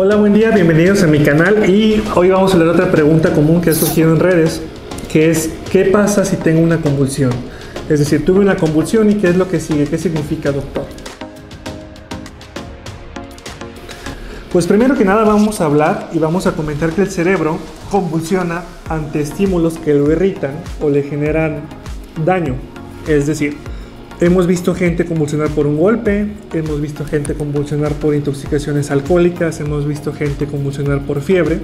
Hola, buen día, bienvenidos a mi canal y hoy vamos a hablar de otra pregunta común que ha surgido en redes, que es ¿qué pasa si tengo una convulsión? Es decir, tuve una convulsión y ¿qué es lo que sigue? ¿Qué significa, doctor? Pues primero que nada vamos a hablar y vamos a comentar que el cerebro convulsiona ante estímulos que lo irritan o le generan daño. Es decir, hemos visto gente convulsionar por un golpe, hemos visto gente convulsionar por intoxicaciones alcohólicas, hemos visto gente convulsionar por fiebre.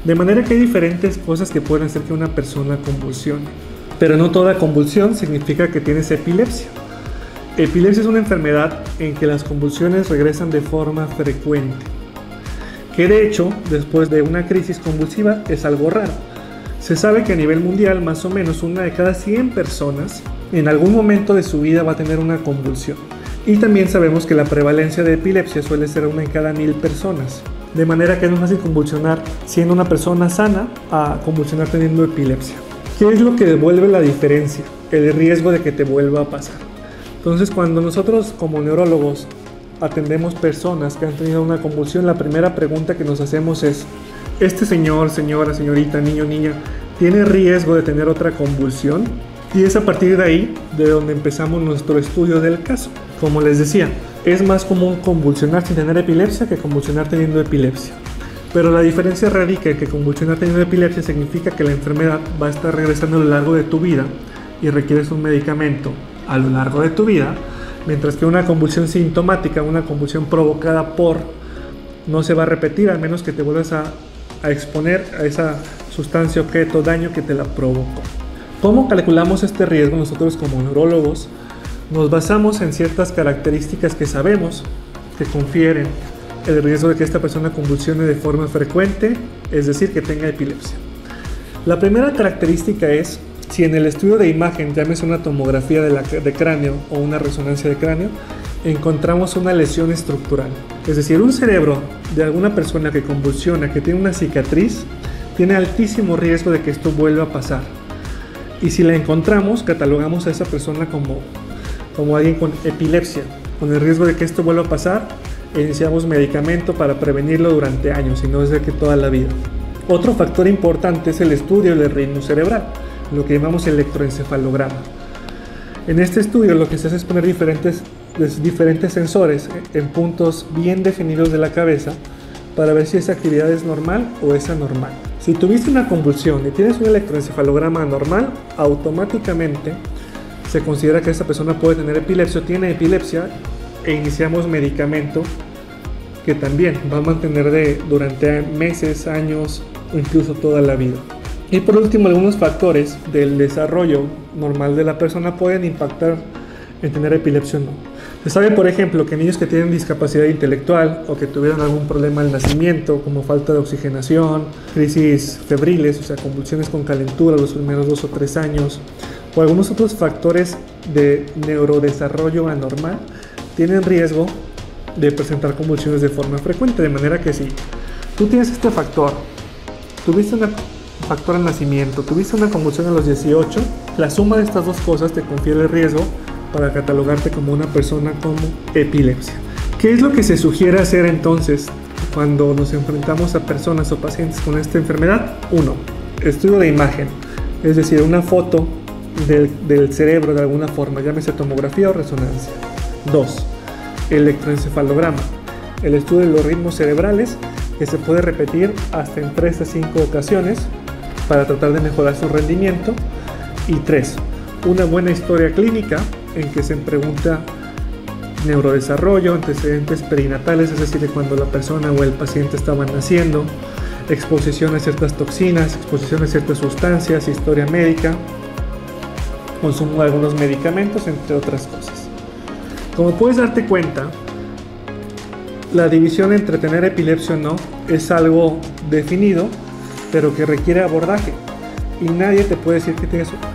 De manera que hay diferentes cosas que pueden hacer que una persona convulsione. Pero no toda convulsión significa que tienes epilepsia. Epilepsia es una enfermedad en que las convulsiones regresan de forma frecuente. Que de hecho, después de una crisis convulsiva es algo raro. Se sabe que a nivel mundial, más o menos una de cada 100 personas en algún momento de su vida va a tener una convulsión. Y también sabemos que la prevalencia de epilepsia suele ser una en cada 1000 personas. De manera que es más fácil convulsionar siendo una persona sana a convulsionar teniendo epilepsia. ¿Qué es lo que devuelve la diferencia? El riesgo de que te vuelva a pasar. Entonces, cuando nosotros como neurólogos atendemos personas que han tenido una convulsión, la primera pregunta que nos hacemos es: ¿este señor, señora, señorita, niño, niña, tiene riesgo de tener otra convulsión? Y es a partir de ahí de donde empezamos nuestro estudio del caso. Como les decía, es más común convulsionar sin tener epilepsia que convulsionar teniendo epilepsia. Pero la diferencia radica en que convulsionar teniendo epilepsia significa que la enfermedad va a estar regresando a lo largo de tu vida y requieres un medicamento a lo largo de tu vida, mientras que una convulsión sintomática, una convulsión provocada por, no se va a repetir a menos que te vuelvas a exponer a esa sustancia, objeto, daño que te la provocó. ¿Cómo calculamos este riesgo? Nosotros como neurólogos nos basamos en ciertas características que sabemos que confieren el riesgo de que esta persona convulsione de forma frecuente, es decir, que tenga epilepsia. La primera característica es si en el estudio de imagen, llámese una tomografía de cráneo o una resonancia de cráneo, encontramos una lesión estructural. Es decir, un cerebro de alguna persona que convulsiona, que tiene una cicatriz, tiene altísimo riesgo de que esto vuelva a pasar. Y si la encontramos, catalogamos a esa persona como alguien con epilepsia, con el riesgo de que esto vuelva a pasar, e iniciamos medicamento para prevenirlo durante años, y no desde que toda la vida. Otro factor importante es el estudio del ritmo cerebral, lo que llamamos electroencefalograma. En este estudio lo que se hace es poner diferentes sensores en puntos bien definidos de la cabeza para ver si esa actividad es normal o es anormal. Si tuviste una convulsión y tienes un electroencefalograma anormal, automáticamente se considera que esa persona puede tener epilepsia o tiene epilepsia e iniciamos medicamento que también va a mantener durante meses, años o incluso toda la vida. Y por último, algunos factores del desarrollo normal de la persona pueden impactar en tener epilepsia o no. Se sabe, por ejemplo, que niños que tienen discapacidad intelectual o que tuvieron algún problema al nacimiento, como falta de oxigenación, crisis febriles, o sea, convulsiones con calentura los primeros 2 o 3 años, o algunos otros factores de neurodesarrollo anormal, tienen riesgo de presentar convulsiones de forma frecuente. De manera que si tú tienes este factor, tuviste un factor al nacimiento, tuviste una convulsión a los 18, la suma de estas dos cosas te confiere el riesgo para catalogarte como una persona con epilepsia. ¿Qué es lo que se sugiere hacer entonces cuando nos enfrentamos a personas o pacientes con esta enfermedad? 1. Estudio de imagen, es decir, una foto del cerebro de alguna forma, llámese tomografía o resonancia. 2. Electroencefalograma, el estudio de los ritmos cerebrales que se puede repetir hasta en 3 a 5 ocasiones para tratar de mejorar su rendimiento. Y 3. Una buena historia clínica en que se pregunta neurodesarrollo, antecedentes perinatales, es decir, de cuando la persona o el paciente estaban naciendo, exposición a ciertas toxinas, exposición a ciertas sustancias, historia médica, consumo de algunos medicamentos, entre otras cosas. Como puedes darte cuenta, la división entre tener epilepsia o no es algo definido, pero que requiere abordaje. Y nadie te puede decir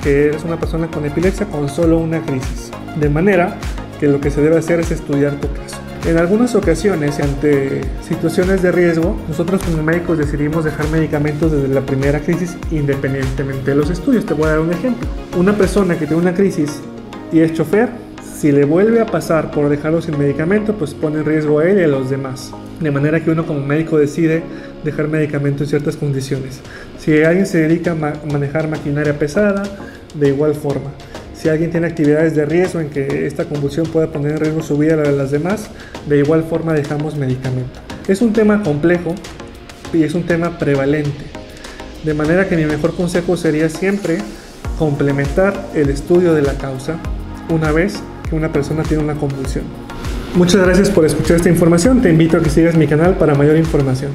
que eres una persona con epilepsia con solo una crisis. De manera que lo que se debe hacer es estudiar tu caso. En algunas ocasiones, ante situaciones de riesgo, nosotros como médicos decidimos dejar medicamentos desde la primera crisis independientemente de los estudios. Te voy a dar un ejemplo. Una persona que tiene una crisis y es chofer, si le vuelve a pasar por dejarlo sin medicamento, pues pone en riesgo a él y a los demás. De manera que uno como médico decide dejar medicamento en ciertas condiciones. Si alguien se dedica a manejar maquinaria pesada, de igual forma. Si alguien tiene actividades de riesgo en que esta convulsión pueda poner en riesgo su vida y la de las demás, de igual forma dejamos medicamento. Es un tema complejo y es un tema prevalente. De manera que mi mejor consejo sería siempre complementar el estudio de la causa una vez que una persona tiene una convulsión. Muchas gracias por escuchar esta información. Te invito a que sigas mi canal para mayor información.